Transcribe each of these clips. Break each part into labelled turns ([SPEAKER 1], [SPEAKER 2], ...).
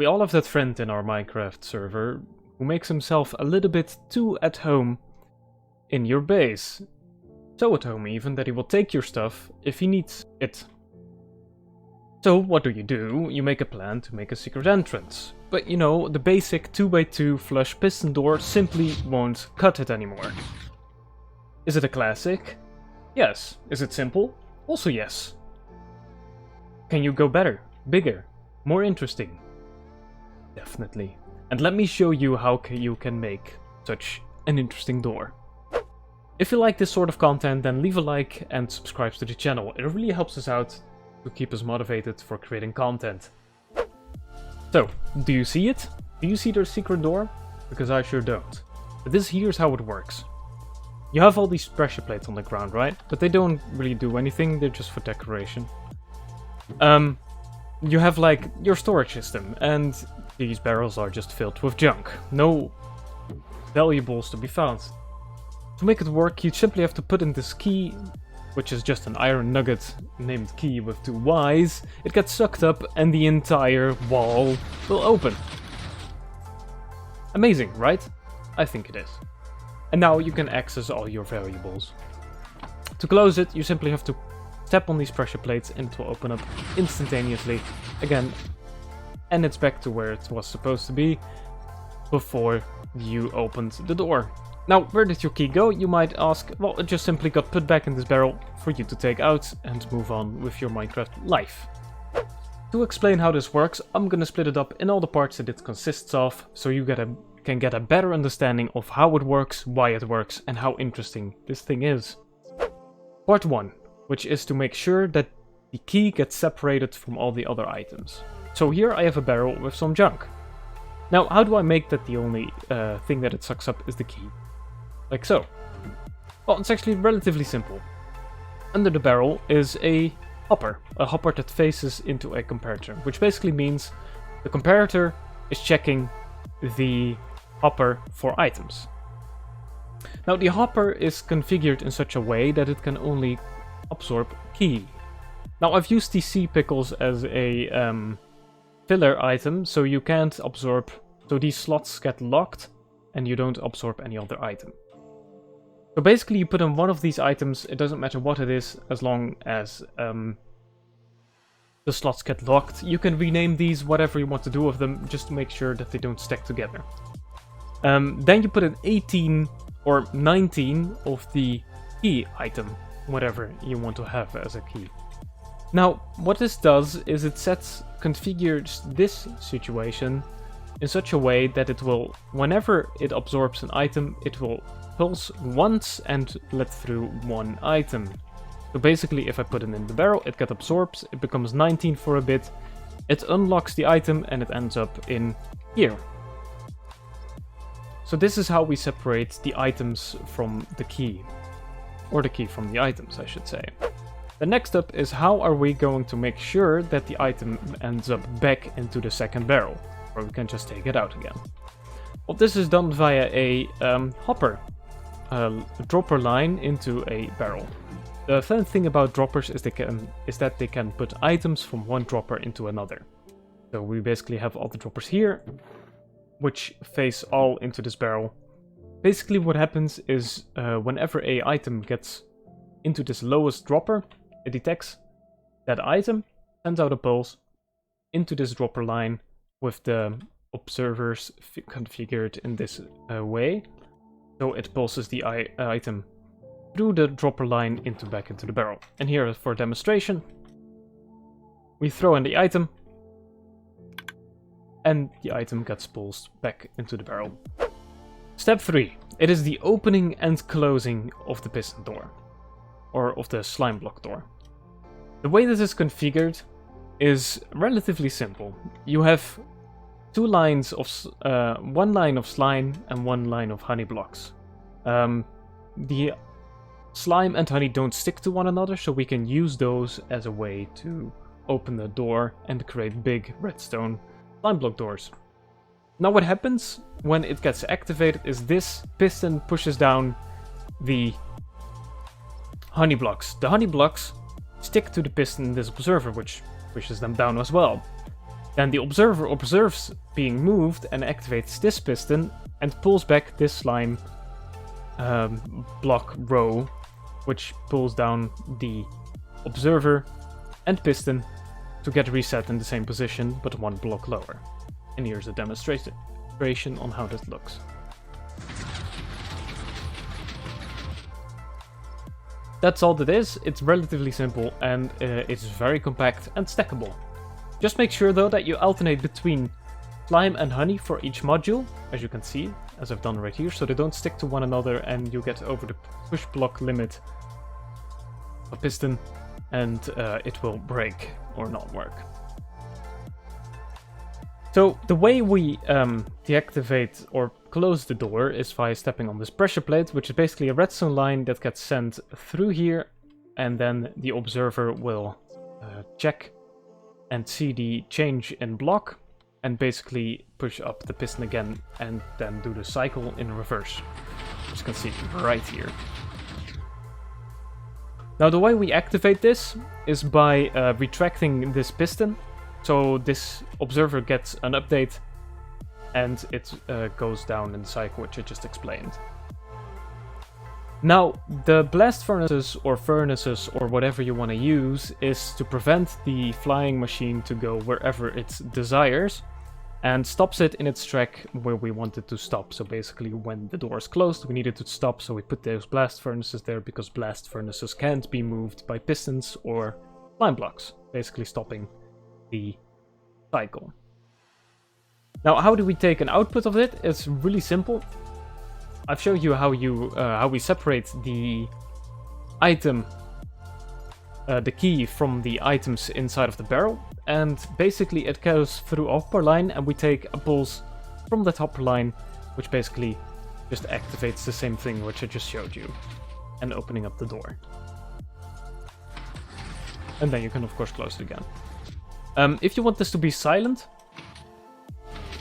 [SPEAKER 1] We all have that friend in our Minecraft server who makes himself a little bit too at home in your base. So at home even that he will take your stuff if he needs it. So what do? You make a plan to make a secret entrance. But you know, the basic 2x2 flush piston door simply won't cut it anymore. Is it a classic? Yes. Is it simple? Also yes. Can you go better, bigger, more interesting? Definitely. And let me show you how you can make such an interesting door. If you like this sort of content, then leave a like and subscribe to the channel. It really helps us out to keep us motivated for creating content. So, do you see it? Do you see the secret door? Because I sure don't. But here's how it works. You have all these pressure plates on the ground, right? But they don't really do anything, they're just for decoration. You have like your storage system, and these barrels are just filled with junk. No valuables to be found. To make it work, you simply have to put in this key, which is just an iron nugget named key with 2 Y's. It gets sucked up and the entire wall will open. Amazing, right? I think it is. And now you can access all your valuables. To close it, you simply have to tap on these pressure plates and it will open up instantaneously again. And it's back to where it was supposed to be before you opened the door. Now, where did your key go, you might ask? Well, it just simply got put back in this barrel for you to take out and move on with your Minecraft life. To explain how this works, I'm gonna split it up in all the parts that it consists of, so you can get a better understanding of how it works, why it works, and how interesting this thing is. Part 1, which is to make sure that the key gets separated from all the other items. So here I have a barrel with some junk. Now, how do I make that the only thing that it sucks up is the key? Like so. Well, it's actually relatively simple. Under the barrel is a hopper that faces into a comparator, which basically means the comparator is checking the hopper for items. Now, the hopper is configured in such a way that it can only absorb key. Now, I've used these sea pickles as a filler item, so you can't absorb, so these slots get locked and you don't absorb any other item. So basically you put in one of these items, it doesn't matter what it is, as long as the slots get locked. You can rename these whatever you want to do with them, just to make sure that they don't stack together. Then you put in 18 or 19 of the key item, whatever you want to have as a key. Now, what this does is it configures this situation in such a way that it will, whenever it absorbs an item, it will pulse once and let through one item. So basically, if I put it in the barrel, it gets absorbed, it becomes 19 for a bit, it unlocks the item, and it ends up in here. So this is how we separate the items from the key. Or the key from the items, I should say. The next up is how are we going to make sure that the item ends up back into the second barrel, or we can just take it out again. Well, this is done via a hopper, a dropper line into a barrel. The fun thing about droppers is that they can put items from one dropper into another. So we basically have all the droppers here, which face all into this barrel. Basically what happens is whenever a item gets into this lowest dropper, it detects that item, sends out a pulse into this dropper line with the observers configured in this way. So it pulses the item through the dropper line back into the barrel. And here for demonstration, we throw in the item, and the item gets pulsed back into the barrel. Step 3. It is the opening and closing of the piston door, or of the slime block door. The way this is configured is relatively simple. You have two lines of, one line of slime and one line of honey blocks. The slime and honey don't stick to one another, so we can use those as a way to open the door and create big redstone slime block doors. Now what happens when it gets activated is this piston pushes down the honey blocks. The honey blocks stick to the piston in this observer, which pushes them down as well. Then the observer observes being moved and activates this piston and pulls back this slime block row, which pulls down the observer and piston to get reset in the same position but one block lower. And here's a demonstration on how this looks. That's all that is. It's relatively simple and it's very compact and stackable. Just make sure though that you alternate between slime and honey for each module, as you can see, as I've done right here, so they don't stick to one another and you get over the push block limit of a piston and it will break or not work. So the way we deactivate or close the door is by stepping on this pressure plate, which is basically a redstone line that gets sent through here, and then the observer will check and see the change in block and basically push up the piston again and then do the cycle in reverse, as you can see right here. Now the way we activate this is by retracting this piston, so this observer gets an update and it goes down in the cycle, which I just explained. Now, the blast furnaces or whatever you want to use is to prevent the flying machine to go wherever it desires and stops it in its track where we want it to stop. So basically when the door is closed, we need it to stop, so we put those blast furnaces there because blast furnaces can't be moved by pistons or slime blocks, basically stopping the cycle. Now, how do we take an output of it? It's really simple. I've shown you how we separate the item, the key from the items inside of the barrel, and basically it goes through upper line, and we take a pulse from that upper line, which basically just activates the same thing which I just showed you, and opening up the door. And then you can of course close it again. If you want this to be silent,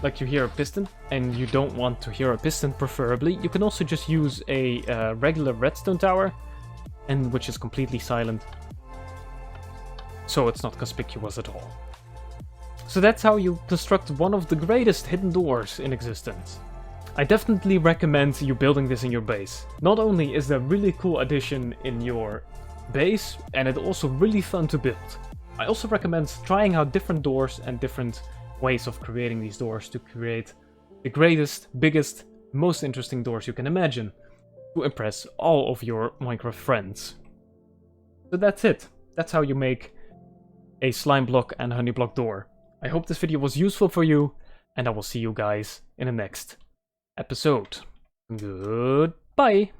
[SPEAKER 1] like you hear a piston, and you don't want to hear a piston preferably, you can also just use a regular redstone tower, and which is completely silent, so it's not conspicuous at all. So that's how you construct one of the greatest hidden doors in existence. I definitely recommend you building this in your base. Not only is there a really cool addition in your base, and it's also really fun to build. I also recommend trying out different doors and different ways of creating these doors to create the greatest, biggest, most interesting doors you can imagine to impress all of your Minecraft friends. So that's it. That's how you make a slime block and honey block door. I hope this video was useful for you, and I will see you guys in the next episode. Goodbye!